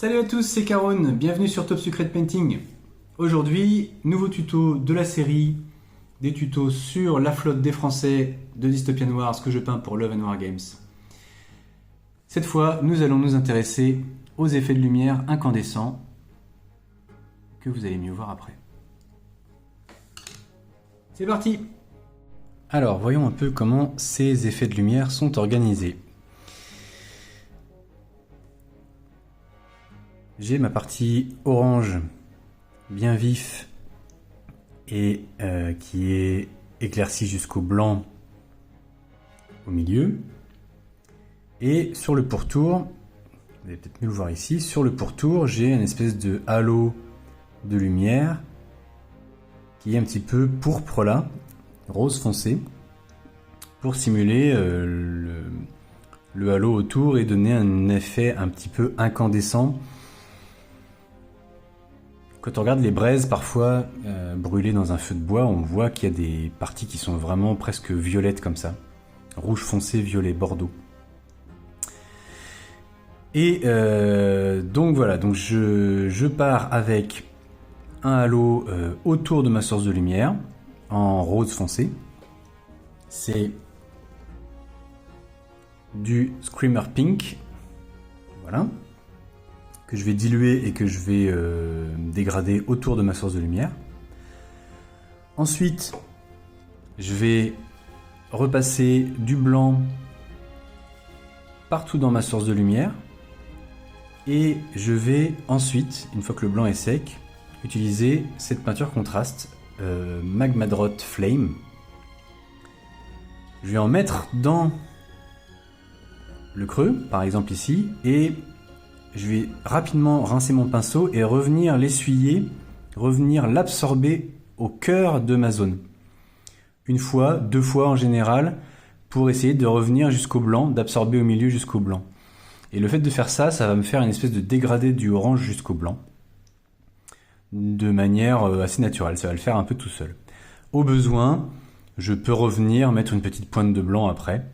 Salut à tous, c'est Caron, bienvenue sur Top Secret Painting. Aujourd'hui, nouveau tuto de la série, des tutos sur la flotte des Français de Dystopian Wars que je peins pour Love and War Games. Cette fois, nous allons nous intéresser aux effets de lumière incandescents que vous allez mieux voir après. C'est parti! Alors, voyons un peu comment ces effets de lumière sont organisés. J'ai ma partie orange bien vif et qui est éclaircie jusqu'au blanc au milieu. Et sur le pourtour, vous allez peut-être mieux le voir ici, sur le pourtour j'ai une espèce de halo de lumière qui est un petit peu pourpre là, rose foncé, pour simuler le halo autour et donner un effet un petit peu incandescent. Quand on regarde les braises parfois brûlées dans un feu de bois, on voit qu'il y a des parties qui sont vraiment presque violettes comme ça. Rouge foncé, violet, bordeaux. Et donc voilà, donc je pars avec un halo autour de ma source de lumière en rose foncé. C'est du Screamer Pink. Voilà. Que je vais diluer et que je vais dégrader autour de ma source de lumière. Ensuite, je vais repasser du blanc partout dans ma source de lumière. Et je vais ensuite, une fois que le blanc est sec, utiliser cette peinture contraste Magmadrot Flame. Je vais en mettre dans le creux, par exemple ici, et je vais rapidement rincer mon pinceau et revenir l'essuyer, revenir l'absorber au cœur de ma zone. Une fois, deux fois en général, pour essayer de revenir jusqu'au blanc, d'absorber au milieu jusqu'au blanc. Et le fait de faire ça, ça va me faire une espèce de dégradé du orange jusqu'au blanc. De manière assez naturelle, ça va le faire un peu tout seul. Au besoin, je peux revenir mettre une petite pointe de blanc après.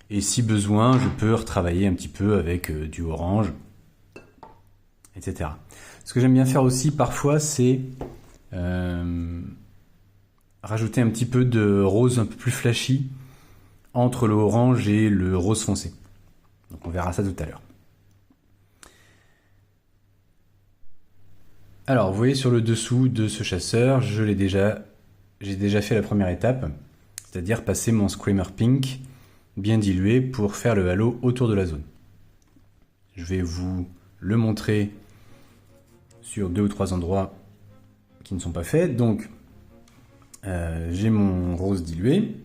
Et si besoin, je peux retravailler un petit peu avec du orange, etc. Ce que j'aime bien faire aussi parfois, c'est rajouter un petit peu de rose un peu plus flashy entre le orange et le rose foncé. Donc on verra ça tout à l'heure. Alors vous voyez sur le dessous de ce chasseur, j'ai déjà fait la première étape, c'est-à-dire passer mon Screamer Pink bien dilué pour faire le halo autour de la zone. Je vais vous le montrer sur 2 ou 3 endroits qui ne sont pas faits. Donc j'ai mon rose dilué.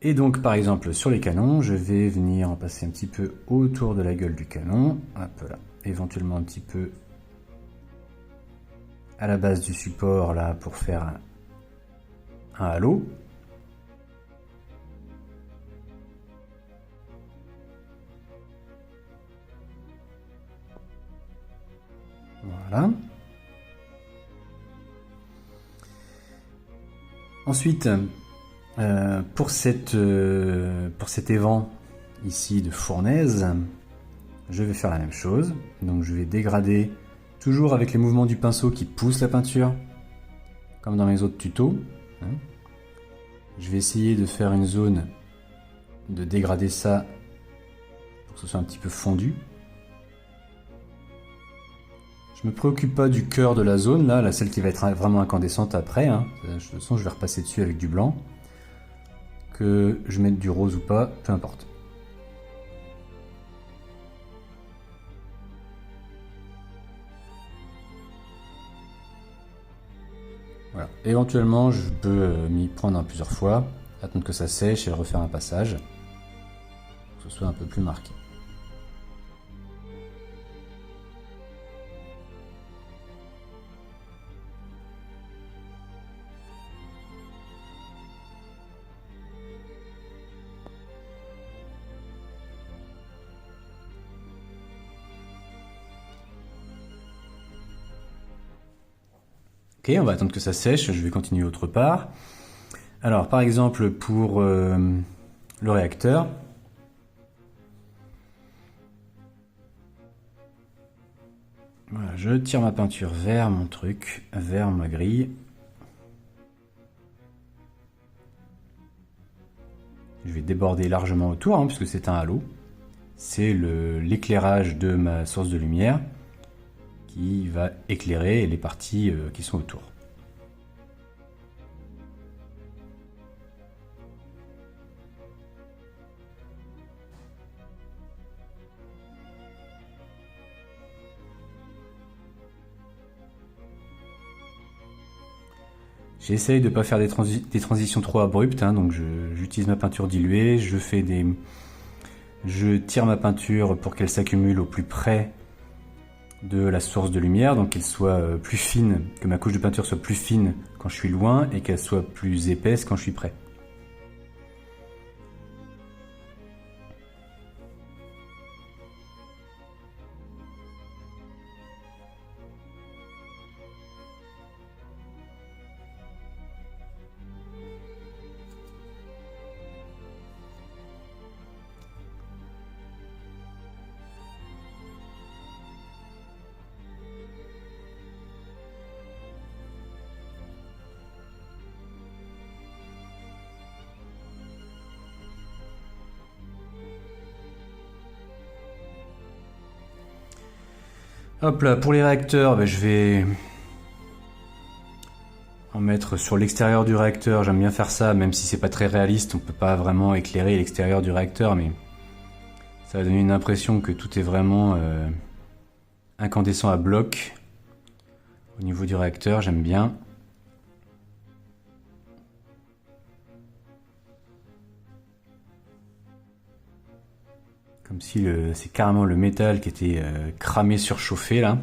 Et donc par exemple sur les canons, je vais venir en passer un petit peu autour de la gueule du canon, hop là, éventuellement un petit peu à la base du support là pour faire un halo. Voilà. Ensuite, pour cet évent ici de fournaise, je vais faire la même chose. Donc je vais dégrader toujours avec les mouvements du pinceau qui poussent la peinture, comme dans mes autres tutos. Je vais essayer de faire une zone, de dégrader ça pour que ce soit un petit peu fondu. Je me préoccupe pas du cœur de la zone, là, celle qui va être vraiment incandescente après. De toute façon, je vais repasser dessus avec du blanc. Que je mette du rose ou pas, peu importe. Voilà. Éventuellement, je peux m'y prendre plusieurs fois, attendre que ça sèche et refaire un passage, pour que ce soit un peu plus marqué. Ok, on va attendre que ça sèche, je vais continuer autre part. Alors, par exemple, pour le réacteur, voilà, je tire ma peinture vers mon truc, vers ma grille. Je vais déborder largement autour, hein, puisque c'est un halo. C'est l'éclairage de ma source de lumière qui va éclairer les parties qui sont autour. J'essaye de ne pas faire des transitions trop abruptes, hein, donc j'utilise ma peinture diluée, je tire ma peinture pour qu'elle s'accumule au plus près de la source de lumière, donc qu'elle soit plus fine, que ma couche de peinture soit plus fine quand je suis loin et qu'elle soit plus épaisse quand je suis près. Hop là, pour les réacteurs, je vais en mettre sur l'extérieur du réacteur. J'aime bien faire ça, même si c'est pas très réaliste. On peut pas vraiment éclairer l'extérieur du réacteur, mais ça va donner une impression que tout est vraiment incandescent à bloc. Au niveau du réacteur, j'aime bien. Comme si c'est carrément le métal qui était cramé, surchauffé là.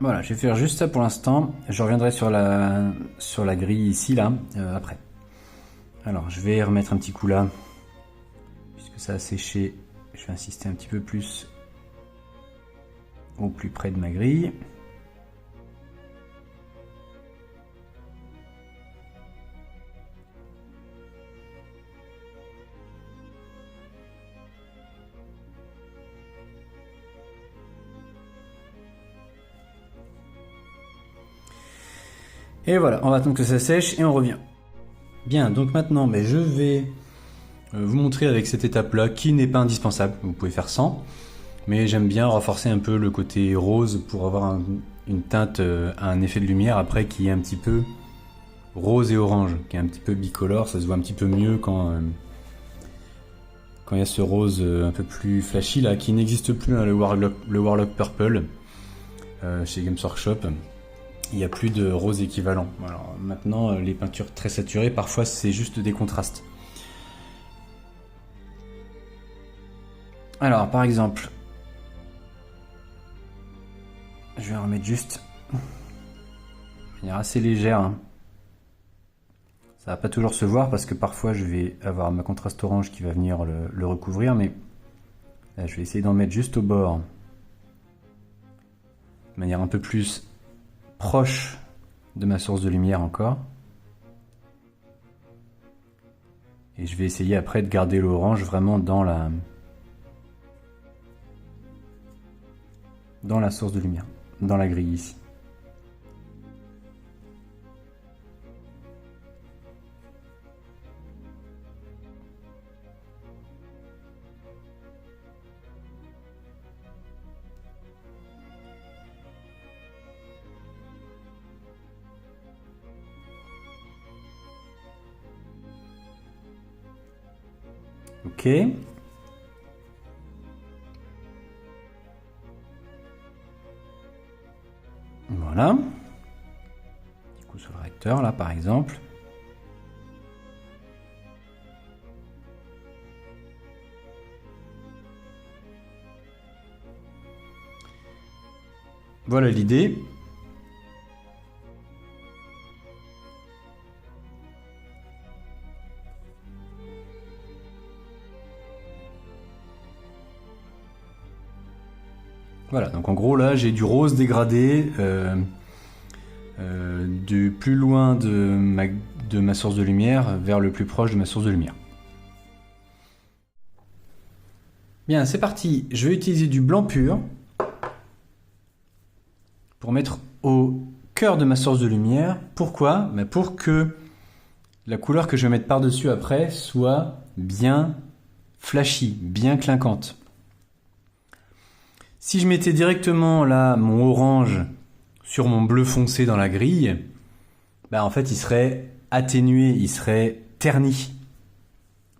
Voilà, je vais faire juste ça pour l'instant. Je reviendrai sur la grille ici, là, après. Alors, je vais remettre un petit coup là. Puisque ça a séché, je vais insister un petit peu plus au plus près de ma grille. Et voilà, on va attendre que ça sèche et on revient. Bien, donc maintenant, je vais vous montrer avec cette étape-là qui n'est pas indispensable. Vous pouvez faire sans, mais j'aime bien renforcer un peu le côté rose pour avoir une teinte, un effet de lumière après qui est un petit peu rose et orange, qui est un petit peu bicolore. Ça se voit un petit peu mieux quand il y a ce rose un peu plus flashy là, qui n'existe plus, hein, le Warlock Purple chez Games Workshop. Il n'y a plus de rose équivalent. Alors maintenant, les peintures très saturées, parfois c'est juste des contrastes. Alors par exemple, je vais en remettre juste de manière assez légère. Hein. Ça va pas toujours se voir parce que parfois je vais avoir ma contraste orange qui va venir le recouvrir, mais là, je vais essayer d'en mettre juste au bord. De manière un peu plus proche de ma source de lumière encore. Et je vais essayer après de garder l'orange vraiment dans la source de lumière, dans la grille ici. Ok. Voilà. Du coup sur le réacteur là par exemple. Voilà l'idée. Voilà, donc en gros là j'ai du rose dégradé du plus loin de ma source de lumière vers le plus proche de ma source de lumière. Bien, c'est parti. Je vais utiliser du blanc pur pour mettre au cœur de ma source de lumière. Pourquoi? Pour que la couleur que je vais mettre par-dessus après soit bien flashy, bien clinquante. Si je mettais directement là mon orange sur mon bleu foncé dans la grille, en fait il serait atténué, il serait terni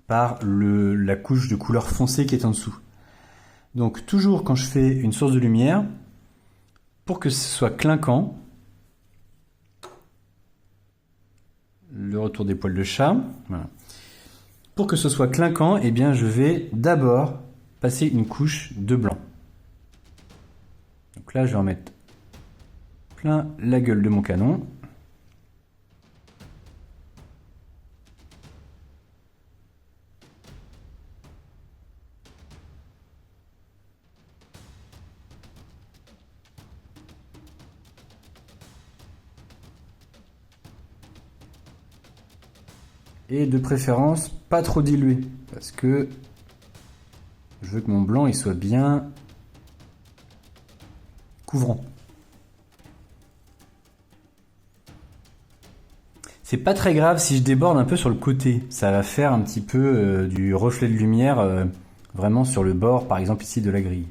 par la couche de couleur foncée qui est en dessous. Donc toujours quand je fais une source de lumière, pour que ce soit clinquant, le retour des poils de chat, voilà. Pour que ce soit clinquant, eh bien je vais d'abord passer une couche de blanc. Donc là je vais en mettre plein la gueule de mon canon. Et de préférence pas trop dilué, parce que je veux que mon blanc il soit bien couvrant. C'est pas très grave si je déborde un peu sur le côté, ça va faire un petit peu du reflet de lumière vraiment sur le bord, par exemple ici de la grille.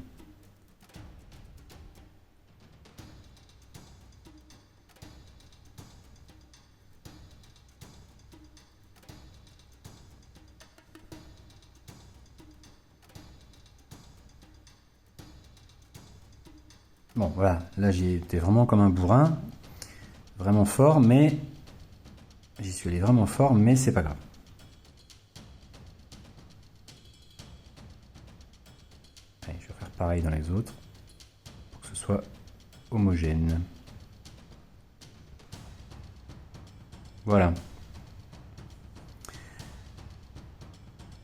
Bon voilà, là j'y étais vraiment comme un bourrin, vraiment fort, mais j'y suis allé vraiment fort, mais c'est pas grave. Allez, je vais faire pareil dans les autres, pour que ce soit homogène. Voilà.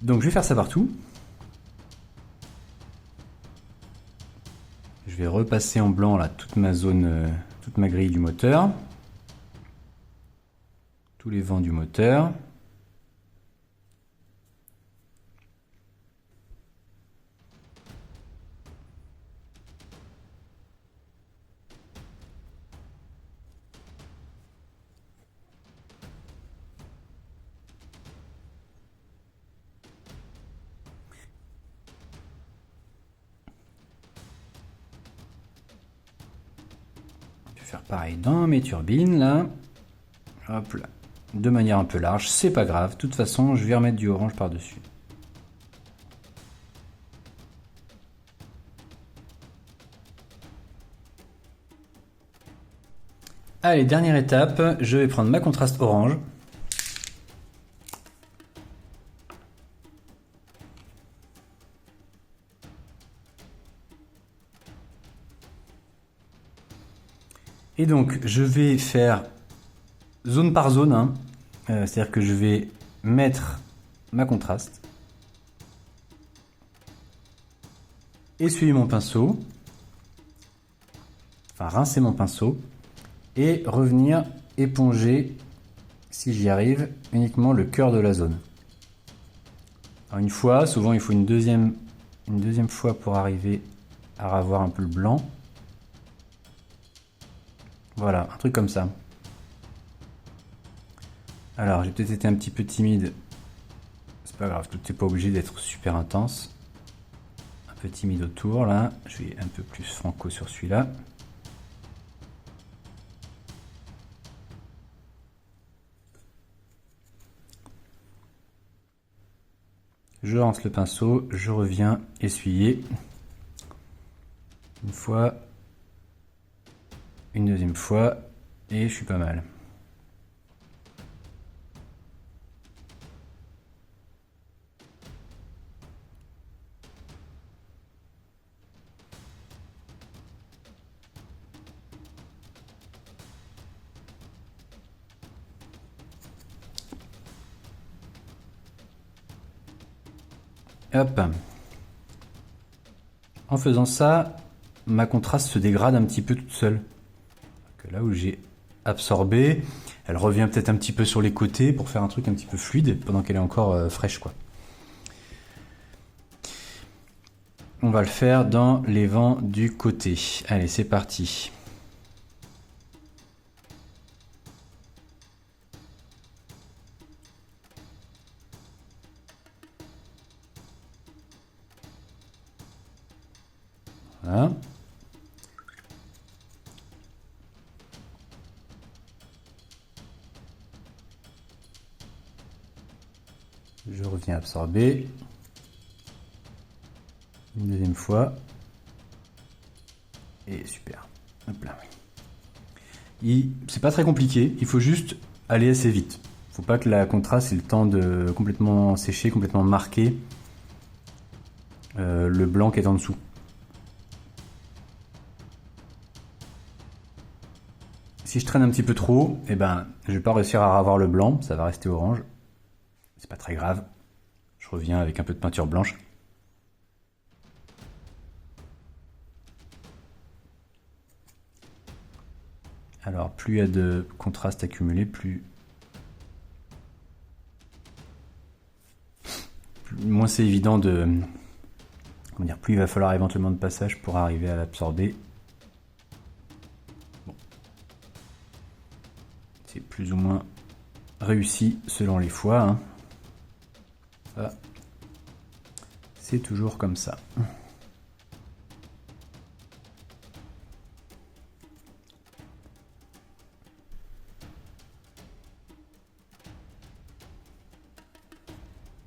Donc je vais faire ça partout. Je vais repasser en blanc là toute ma zone, toute ma grille du moteur. Tous les vents du moteur. Je vais faire pareil dans mes turbines là. Hop là. De manière un peu large, c'est pas grave. De toute façon, je vais remettre du orange par-dessus. Allez, dernière étape, je vais prendre ma contraste orange. Et donc, je vais faire zone par zone, hein. C'est-à-dire que je vais mettre ma contraste, essuyer mon pinceau, enfin rincer mon pinceau, et revenir éponger, si j'y arrive, uniquement le cœur de la zone. Alors une fois, souvent il faut une deuxième fois pour arriver à ravoir un peu le blanc. Voilà, un truc comme ça. Alors j'ai peut-être été un petit peu timide, c'est pas grave, tout n'est pas obligé d'être super intense. Un peu timide autour là, je vais un peu plus franco sur celui-là. Je lance le pinceau, je reviens essuyer. Une fois, une deuxième fois, et je suis pas mal. Hop. En faisant ça, ma contraste se dégrade un petit peu toute seule. Que là où j'ai absorbé, elle revient peut-être un petit peu sur les côtés pour faire un truc un petit peu fluide pendant qu'elle est encore fraîche, quoi. On va le faire dans les vents du côté. Allez, c'est parti. Voilà. Je reviens absorber. Une deuxième fois. Et super. Hop là. C'est pas très compliqué, il faut juste aller assez vite. Faut pas que la contraste ait le temps de complètement sécher, complètement marquer le blanc qui est en dessous. Si je traîne un petit peu trop, eh ben, je vais pas réussir à avoir le blanc, ça va rester orange. C'est pas très grave. Je reviens avec un peu de peinture blanche. Alors, plus il y a de contraste accumulé, moins c'est évident de... Comment dire, plus il va falloir éventuellement de passage pour arriver à l'absorber. Bon. C'est plus ou moins réussi selon les fois. Hein. Ça, c'est toujours comme ça.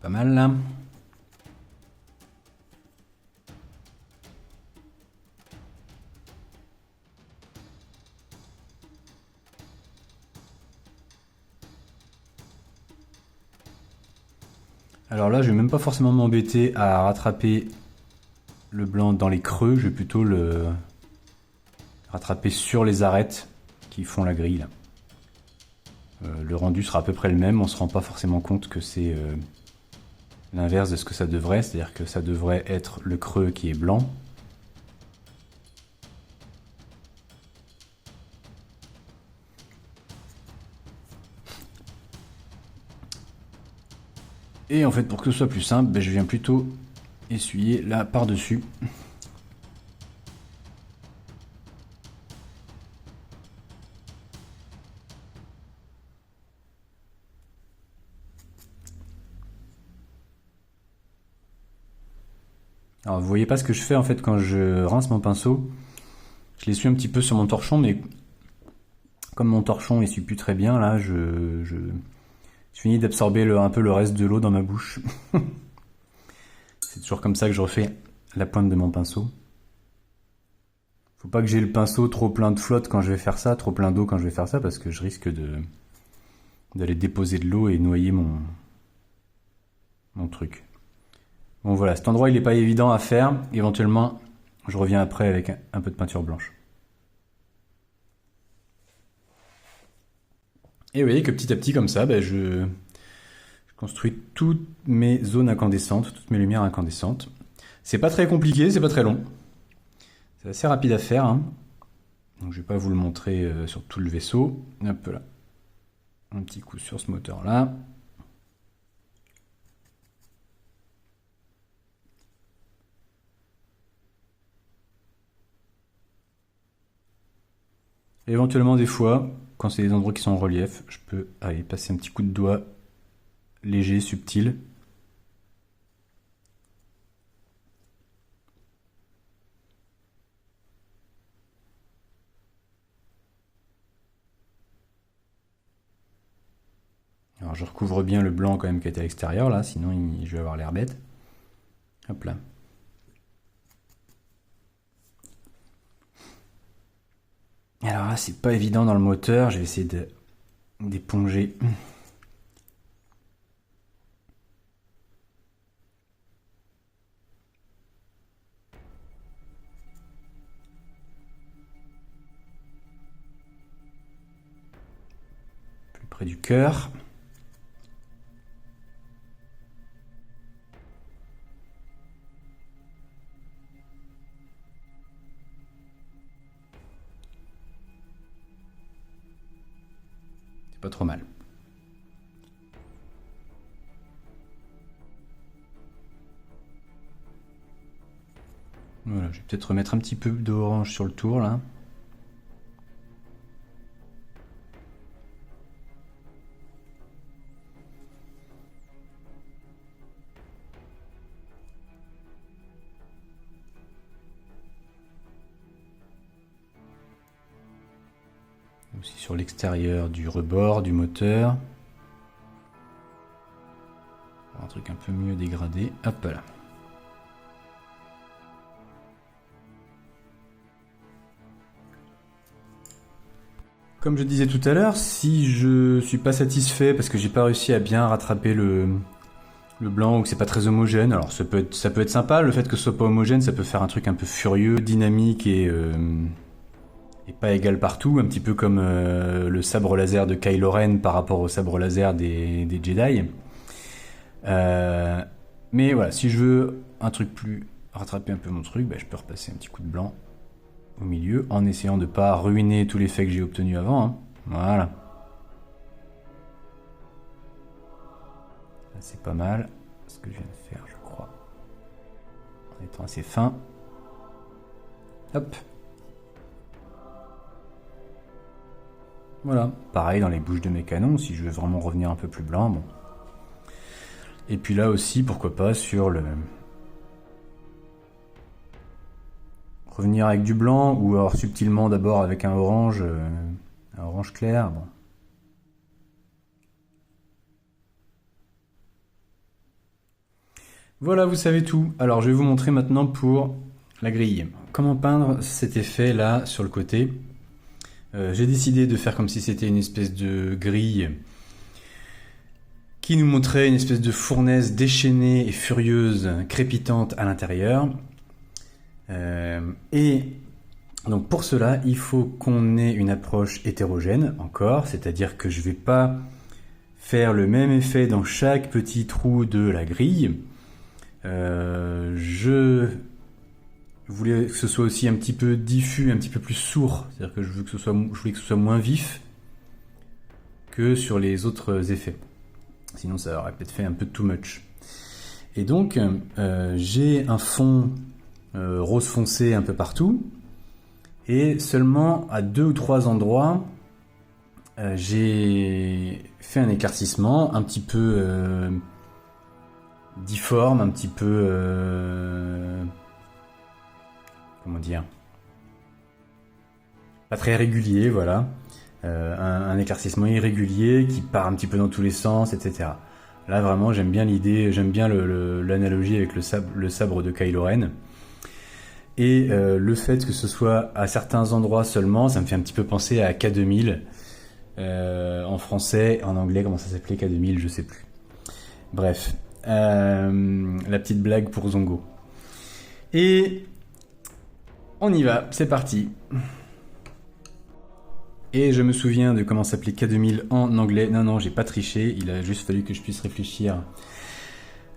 Pas mal là. Alors là, je vais même pas forcément m'embêter à rattraper le blanc dans les creux, je vais plutôt le rattraper sur les arêtes qui font la grille. Là. Le rendu sera à peu près le même, on se rend pas forcément compte que c'est l'inverse de ce que ça devrait, c'est-à-dire que ça devrait être le creux qui est blanc. Et en fait, pour que ce soit plus simple, ben, je viens plutôt essuyer là par-dessus. Alors vous voyez pas ce que je fais en fait quand je rince mon pinceau. Je l'essuie un petit peu sur mon torchon, mais comme mon torchon essuie plus très bien, là je finis d'absorber un peu le reste de l'eau dans ma bouche. C'est toujours comme ça que je refais la pointe de mon pinceau. Faut pas que j'ai le pinceau trop plein de flotte quand je vais faire ça, trop plein d'eau quand je vais faire ça, parce que je risque d'aller déposer de l'eau et noyer mon truc. Bon voilà, cet endroit il est pas évident à faire. Éventuellement, je reviens après avec un peu de peinture blanche. Et vous voyez que petit à petit comme ça, ben, je construis toutes mes zones incandescentes, toutes mes lumières incandescentes. C'est pas très compliqué, c'est pas très long. C'est assez rapide à faire. Hein. Donc je vais pas vous le montrer sur tout le vaisseau. Hop là. Un petit coup sur ce moteur là. Et éventuellement des fois, quand c'est des endroits qui sont en relief, je peux aller passer un petit coup de doigt léger, subtil. Alors je recouvre bien le blanc quand même qui est à l'extérieur là, sinon je vais avoir l'air bête. Hop là. Alors là c'est pas évident dans le moteur, je vais essayer d'éponger. Plus près du cœur. C'est pas trop mal. Voilà, je vais peut-être remettre un petit peu d'orange sur le tour là. Aussi sur l'extérieur du rebord du moteur. Un truc un peu mieux dégradé. Hop là. Comme je disais tout à l'heure, si je suis pas satisfait parce que j'ai pas réussi à bien rattraper le blanc ou que c'est pas très homogène, alors ça peut être sympa, le fait que ce soit pas homogène, ça peut faire un truc un peu furieux, dynamique et pas égal partout, un petit peu comme le sabre laser de Kylo Ren par rapport au sabre laser des Jedi. Mais voilà, si je veux un truc plus rattraper un peu mon truc, bah, je peux repasser un petit coup de blanc au milieu en essayant de pas ruiner tout l'effet que j'ai obtenu avant. Hein. Voilà. C'est pas mal ce que je viens de faire, je crois. En étant assez fin. Hop. Voilà. Pareil dans les bouches de mes canons, si je veux vraiment revenir un peu plus blanc. Bon. Et puis là aussi, pourquoi pas, sur le... revenir avec du blanc, ou alors subtilement d'abord avec un orange clair. Bon. Voilà, vous savez tout. Alors, je vais vous montrer maintenant pour la grille. Comment peindre cet effet là sur le côté. J'ai décidé de faire comme si c'était une espèce de grille qui nous montrait une espèce de fournaise déchaînée et furieuse, crépitante à l'intérieur. Et donc pour cela, il faut qu'on ait une approche hétérogène encore, c'est-à-dire que je ne vais pas faire le même effet dans chaque petit trou de la grille. Je voulais que ce soit aussi un petit peu diffus, un petit peu plus sourd, c'est-à-dire que je voulais que ce soit moins vif que sur les autres effets. Sinon ça aurait peut-être fait un peu too much. Et donc j'ai un fond rose foncé un peu partout, et seulement à 2 ou 3 endroits j'ai fait un éclaircissement un petit peu difforme, un petit peu comment dire, pas très régulier, voilà. Un éclaircissement irrégulier qui part un petit peu dans tous les sens, etc. Là vraiment j'aime bien l'idée, j'aime bien l'analogie avec le sabre de Kylo Ren. Et le fait que ce soit à certains endroits seulement, ça me fait un petit peu penser à K2000. En français, en anglais, comment ça s'appelait K2000, je sais plus. Bref, la petite blague pour Zongo. Et on y va, c'est parti. Et je me souviens de comment s'appelait K2000 en anglais. Non, j'ai pas triché, il a juste fallu que je puisse réfléchir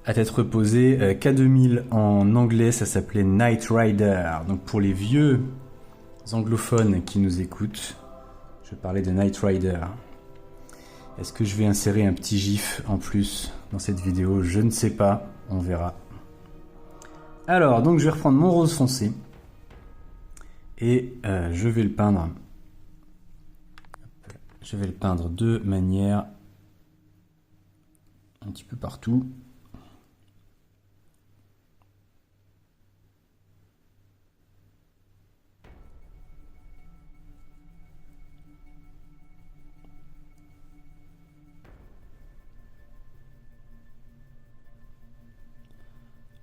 à tête reposée. K2000 en anglais, ça s'appelait Knight Rider. Donc pour les vieux anglophones qui nous écoutent, je parlais de Knight Rider. Est-ce que je vais insérer un petit gif en plus dans cette vidéo? Je ne sais pas, on verra. Alors, donc je vais reprendre mon rose foncé et je vais le peindre. Je vais le peindre de manière un petit peu partout.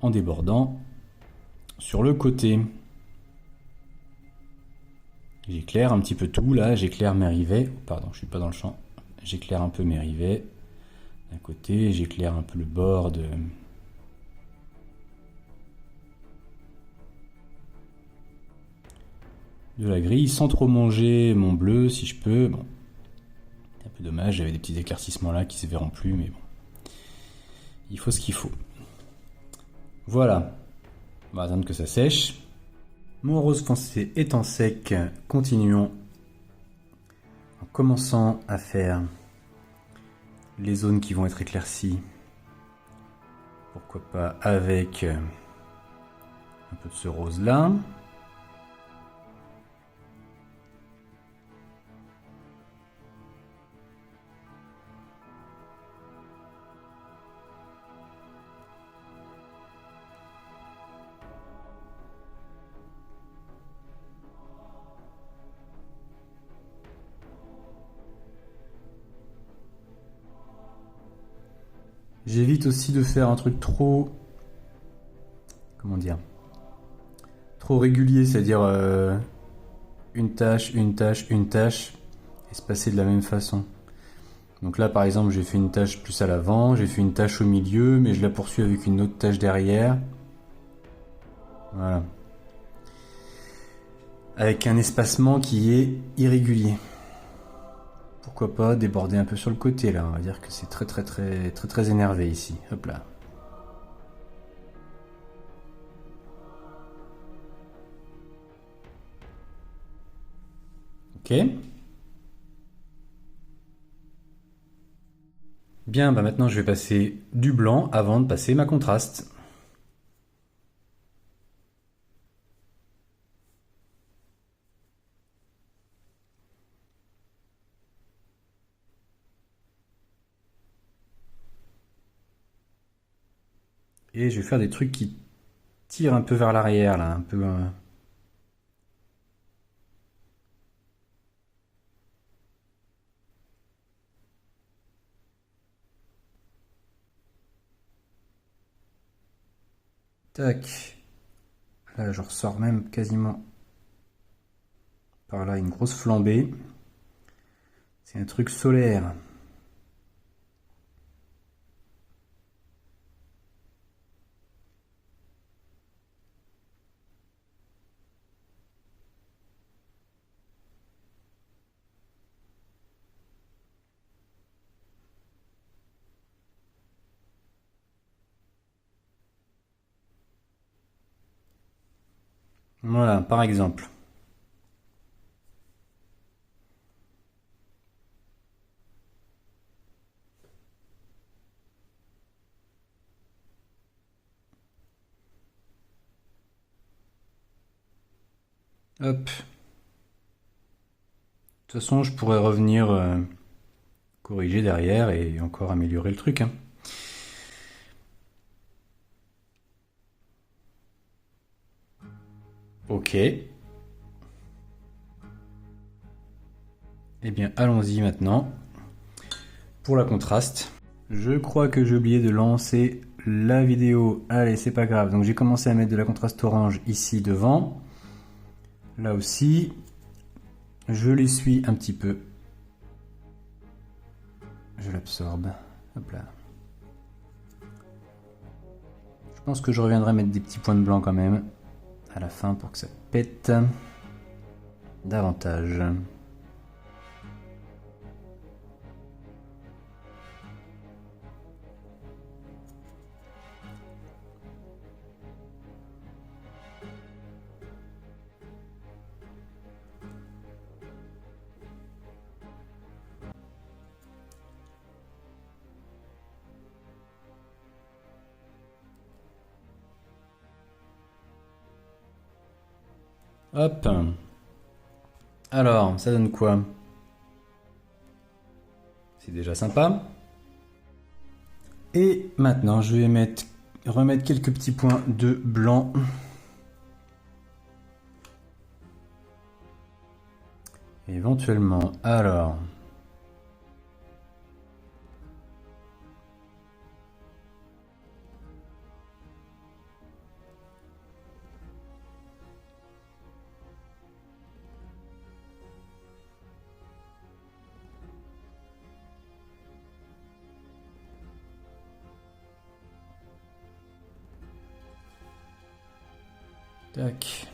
En débordant sur le côté. J'éclaire un petit peu tout là, j'éclaire mes rivets. Pardon, je suis pas dans le champ. J'éclaire un peu mes rivets d'un côté, j'éclaire un peu le bord de la grille sans trop manger mon bleu si je peux. Bon, c'est un peu dommage, j'avais des petits éclaircissements là qui se verront plus, mais bon, il faut ce qu'il faut. Voilà, on va attendre que ça sèche. Mon rose foncé étant sec, continuons en commençant à faire les zones qui vont être éclaircies. Pourquoi pas avec un peu de ce rose là. J'évite aussi de faire un truc trop... Comment dire? Trop régulier, c'est-à-dire une tâche, une tâche, une tâche, et se passer de la même façon. Donc là, par exemple, j'ai fait une tâche plus à l'avant, j'ai fait une tâche au milieu, mais je la poursuis avec une autre tâche derrière. Voilà. Avec un espacement qui est irrégulier. Pourquoi pas déborder un peu sur le côté là, on va dire que c'est très énervé ici. Hop là. Ok. Bien, bah maintenant je vais passer du blanc avant de passer ma contraste. Et je vais faire des trucs qui tirent un peu vers l'arrière là, un peu... Tac. Là je ressors même quasiment par là une grosse flambée. C'est un truc solaire. Voilà, par exemple. Hop. De toute façon, je pourrais revenir corriger derrière et encore améliorer le truc, hein. Ok. Eh bien, allons-y maintenant pour la contraste. Je crois que j'ai oublié de lancer la vidéo. Allez, c'est pas grave. Donc j'ai commencé à mettre de la contraste orange ici devant. Là aussi. Je l'essuie un petit peu. Je l'absorbe. Hop là. Je pense que je reviendrai mettre des petits points de blanc quand même à la fin pour que ça pète davantage. Hop. Alors, ça donne quoi? C'est déjà sympa. Et maintenant, je vais remettre quelques petits points de blanc. Éventuellement. Alors. Tac.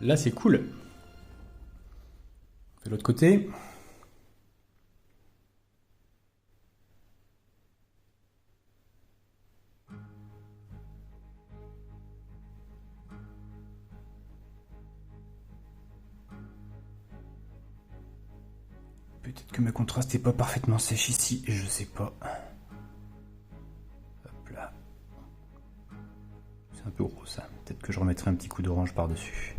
Là, c'est cool. De l'autre côté. Peut-être que ma contraste n'est pas parfaitement sèche ici, je sais pas. Hop là. C'est un peu gros ça. Peut-être que je remettrai un petit coup d'orange par-dessus.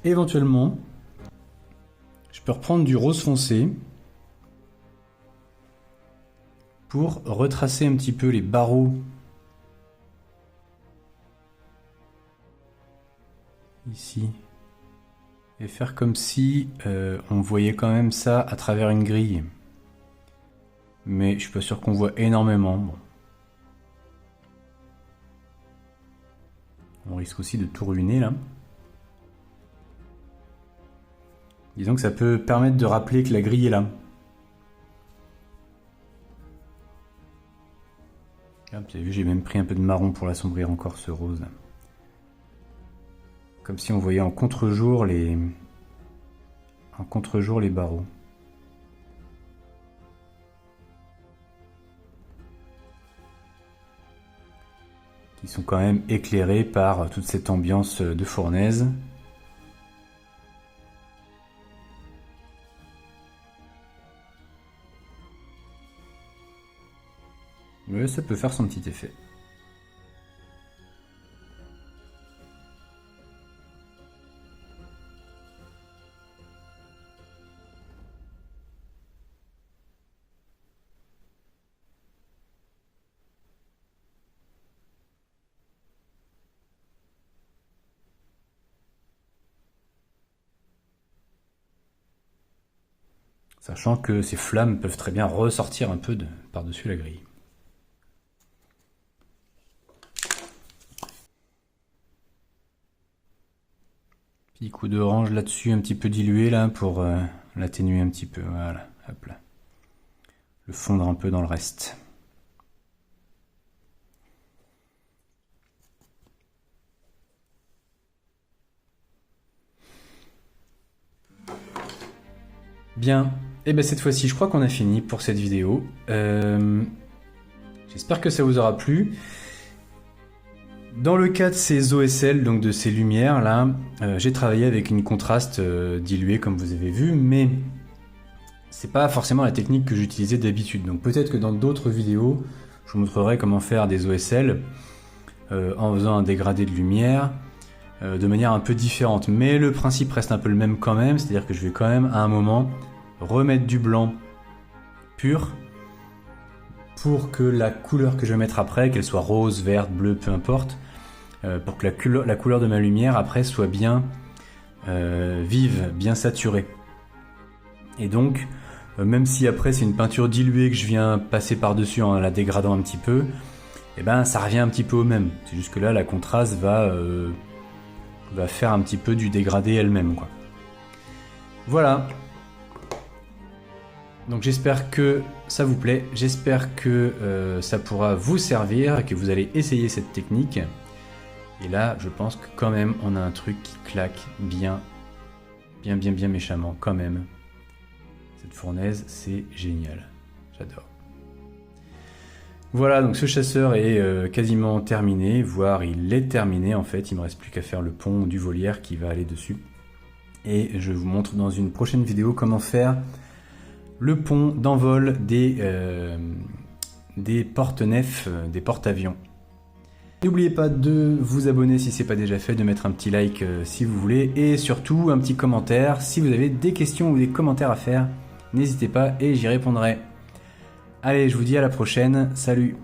Éventuellement, je peux reprendre du rose foncé pour retracer un petit peu les barreaux ici et faire comme si on voyait quand même ça à travers une grille. Mais je suis pas sûr qu'on voit énormément. Bon. On risque aussi de tout ruiner là. Disons que ça peut permettre de rappeler que la grille est là. Ah, vous avez vu, j'ai même pris un peu de marron pour l'assombrir encore ce rose. Comme si on voyait en contre-jour les barreaux. Qui sont quand même éclairés par toute cette ambiance de fournaise. Mais ça peut faire son petit effet. Sachant que ces flammes peuvent très bien ressortir un peu par-dessus la grille. Petit coup d'orange là-dessus, un petit peu dilué là pour l'atténuer un petit peu. Voilà, hop là. Le fondre un peu dans le reste. Bien, et bien cette fois-ci je crois qu'on a fini pour cette vidéo. J'espère que ça vous aura plu. Dans le cas de ces OSL, donc de ces lumières là, j'ai travaillé avec une contraste diluée comme vous avez vu, mais c'est pas forcément la technique que j'utilisais d'habitude. Donc peut-être que dans d'autres vidéos, je vous montrerai comment faire des OSL en faisant un dégradé de lumière de manière un peu différente. Mais le principe reste un peu le même quand même, c'est-à-dire que je vais quand même à un moment remettre du blanc pur pour que la couleur que je vais mettre après, qu'elle soit rose, verte, bleue, peu importe, pour que la couleur de ma lumière après soit bien vive, bien saturée. Et donc, même si après c'est une peinture diluée que je viens passer par-dessus en la dégradant un petit peu, et ben ça revient un petit peu au même. C'est juste que là la contraste va faire un petit peu du dégradé elle-même, quoi. Voilà. Donc j'espère que ça vous plaît, j'espère que ça pourra vous servir, que vous allez essayer cette technique. Et là, je pense que quand même, on a un truc qui claque bien méchamment, quand même. Cette fournaise, c'est génial. J'adore. Voilà, donc ce chasseur est quasiment terminé, voire il est terminé en fait. Il ne me reste plus qu'à faire le pont du volière qui va aller dessus. Et je vous montre dans une prochaine vidéo comment faire le pont d'envol des porte-nefs, des porte-avions. N'oubliez pas de vous abonner si ce n'est pas déjà fait, de mettre un petit like si vous voulez, et surtout un petit commentaire. Si vous avez des questions ou des commentaires à faire, n'hésitez pas et j'y répondrai. Allez, je vous dis à la prochaine, salut!